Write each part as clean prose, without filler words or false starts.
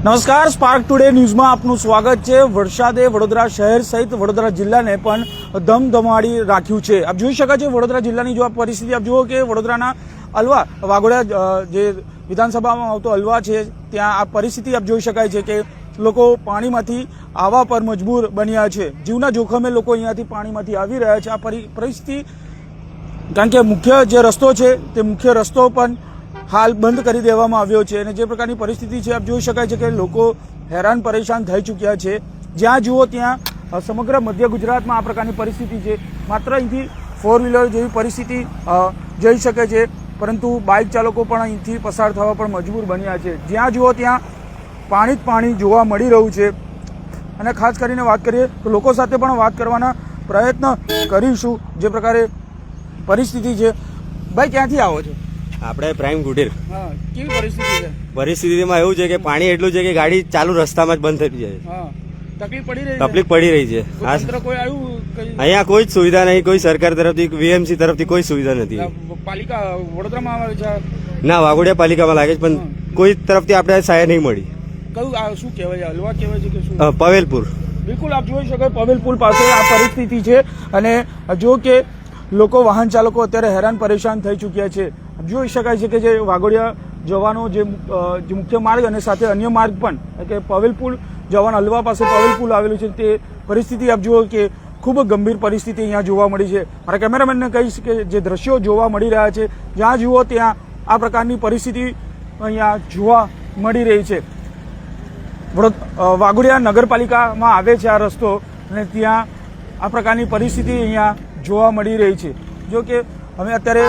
નમસ્કાર, spark today ન્યૂઝમાં આપનું સ્વાગત છે। વરસાદે વડોદરા શહેર સહિત વડોદરા જિલ્લાને પણ ધમધમાડી રાખ્યું છે। આપ જોઈ શકો છો વડોદરા જિલ્લાની જો આ પરિસ્થિતિ આપ જુઓ કે વડોદરાના અલવા વાઘોડિયા જે વિધાનસભામાં આવતો અલવા છે ત્યાં આ પરિસ્થિતિ આપ જોઈ શકાય છે કે લોકો પાણીમાંથી આવવા પર મજબૂર બન્યા છે। જીવના જોખમે લોકો અહીંયાથી પાણીમાંથી આવી રહ્યા છે। આ પરિસ્થિતિ કારણ કે મુખ્ય જે રસ્તો છે તે મુખ્ય રસ્તો પણ હાલ બંધ કરી દેવામાં આવ્યો છે અને જે પ્રકારની પરિસ્થિતિ છે આપ જોઈ શકાય છે કે લોકો હેરાન પરેશાન થઈ ચૂક્યા છે। જ્યાં જુઓ ત્યાં સમગ્ર મધ્ય ગુજરાતમાં આ પ્રકારની પરિસ્થિતિ છે। માત્ર અહીંથી 4 વ્હીલર જેવી પરિસ્થિતિ જઈ શકે છે, પરંતુ બાઇક ચાલકો પણ અહીંથી પસાર થવા પણ મજબૂર બન્યા છે। જ્યાં જુઓ ત્યાં પાણી જ પાણી જોવા મળી રહ્યું છે અને ખાસ કરીને વાત કરીએ તો લોકો સાથે પણ વાત કરવાના પ્રયત્ન કરીશું। જે પ્રકારે પરિસ્થિતિ છે। ભાઈ, ક્યાંથી આવો છો? આપણે પ્રાઇમ ગુડીર। કેવી પરિસ્થિતિ છે? પરિસ્થિતિમાં એવું છે કે પાણી એટલું છે કે ગાડી ચાલુ રસ્તામાં જ બંધ થઈ જાય છે। તકલીફ પડી રહી છે। અહીંયા કોઈ જ સુવિધા નહીં, કોઈ સરકાર તરફથી વીએમસી તરફથી કોઈ સુવિધા નથી। પાલિકા વડોદરામાં આવે છે ના, વાઘોડિયા પાલિકામાં લાગે છે, પણ કોઈ તરફથી આપણે સહાય નહીં મળી। કયું શું કહેવાય, હલવા કહેવાય છે કે શું? પવેલપુર। બિલકુલ, આપ જોઈ શકો પવેલપુર પાસે આ પરિસ્થિતિ છે અને જો કે લોકો વાહન ચાલકો અત્યારે હેરાન પરેશાન થઈ ચૂક્યા છે। જોઈ શકાય છે કે જે વાઘોડિયા જવાનો જે મુખ્ય માર્ગ અને સાથે અન્ય માર્ગ પણ કે પવેલપુર જવાનો અલવા પાસે પવેલપુર આવેલું છે તે પરિસ્થિતિ આપ જુઓ કે ખૂબ ગંભીર પરિસ્થિતિ અહીંયા જોવા મળી છે। મારા કેમેરામેનને કહીશ કે જે દ્રશ્યો જોવા મળી રહ્યા છે જ્યાં જુઓ ત્યાં આ પ્રકારની પરિસ્થિતિ અહીંયા જોવા મળી રહી છે। વાઘોડિયા નગરપાલિકામાં આવે છે આ રસ્તો અને ત્યાં આ પ્રકારની પરિસ્થિતિ અહીંયા જોવા મળી રહી છે। જો કે અમે અત્યારે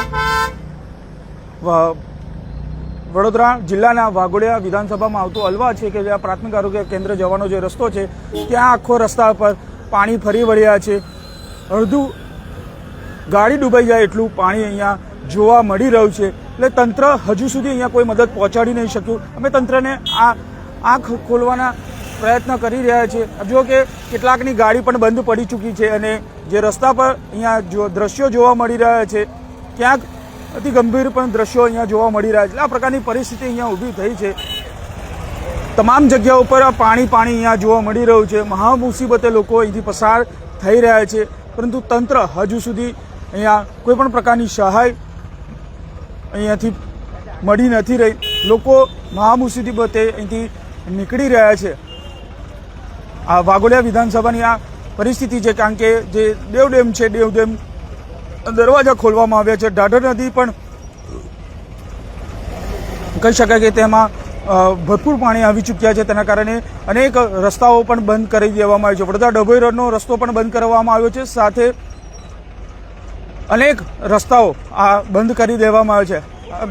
વડોદરા જિલ્લાના વાઘોડિયા વિધાનસભામાં આવતો અલવા છે કે જ્યાં પ્રાથમિક આરોગ્ય કેન્દ્ર જવાનો જે રસ્તો છે ત્યાં આખો રસ્તા પર પાણી ફરી વળ્યા છે। અડધું ગાડી ડૂબાઈ જાય એટલું પાણી અહીંયા જોવા મળી રહ્યું છે। એટલે તંત્ર હજુ સુધી અહીંયા કોઈ મદદ પહોંચાડી નહીં શક્યું। અમે તંત્રને આ આંખ ખોલવાના પ્રયત્ન કરી રહ્યા છીએ। જો કે કેટલાકની ગાડી પણ બંધ પડી ચૂકી છે અને જે રસ્તા પર અહીંયા દ્રશ્યો જોવા મળી રહ્યા છે ક્યાંક અતિ ગંભીર પણ દ્રશ્યો અહીંયા જોવા મળી રહ્યા છે। આ પ્રકારની પરિસ્થિતિ અહીંયા ઊભી થઈ છે। તમામ જગ્યાઓ ઉપર આ પાણી અહીંયા જોવા મળી રહ્યું છે। મહા મુસીબતે લોકો અહીંથી પસાર થઈ રહ્યા છે, પરંતુ તંત્ર હજુ સુધી અહીંયા કોઈ પણ પ્રકારની સહાય અહીંયાથી મળી નથી રહી। લોકો મહા મુસીબતે અહીંથી નીકળી રહ્યા છે। આ વાઘોડિયા વિધાનસભાની આ પરિસ્થિતિ છે કારણ કે જે દેવ ડેમ છે, દેવ ડેમ દરવાજા ખોલવામાં આવ્યા છે। ઢાઢર નદી પણ કહી શકાય કે તેમાં ભરપૂર પાણી આવી ચૂક્યા છે, તેના કારણે અનેક રસ્તાઓ પણ બંધ કરી દેવામાં આવ્યો છે। વડોદરા ડભોઈ રોડનો રસ્તો પણ બંધ કરવામાં આવ્યો છે, સાથે અનેક રસ્તાઓ આ બંધ કરી દેવામાં આવ્યો છે।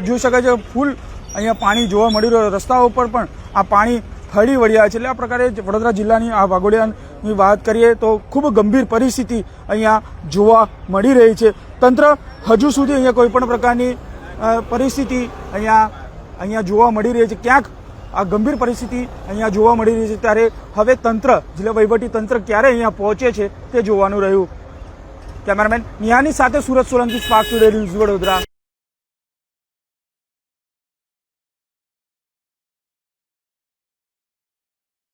જોઈ શકાય છે ફૂલ અહીંયા પાણી જોવા મળી રહ્યું, રસ્તાઓ પર પણ આ પાણી ફરી વળ્યા છે। એટલે આ પ્રકારે વડોદરા જિલ્લાની આ વાઘોડિયાની વાત કરીએ તો ખૂબ ગંભીર પરિસ્થિતિ અહીંયા જોવા મળી રહી છે। તંત્ર હજુ સુધી અહીંયા કોઈ પણ પ્રકારની પરિસ્થિતિ અહીંયા જોવા મળી રહી છે। ક્યાંક આ ગંભીર પરિસ્થિતિ અહીંયા જોવા મળી રહી છે, ત્યારે હવે તંત્ર, જિલ્લા વહીવટી તંત્ર ક્યારે અહીંયા પહોંચે છે તે જોવાનું રહ્યું। કેમેરામેન નિહાની સાથે Surat Solanki, spark today news, Vadodara.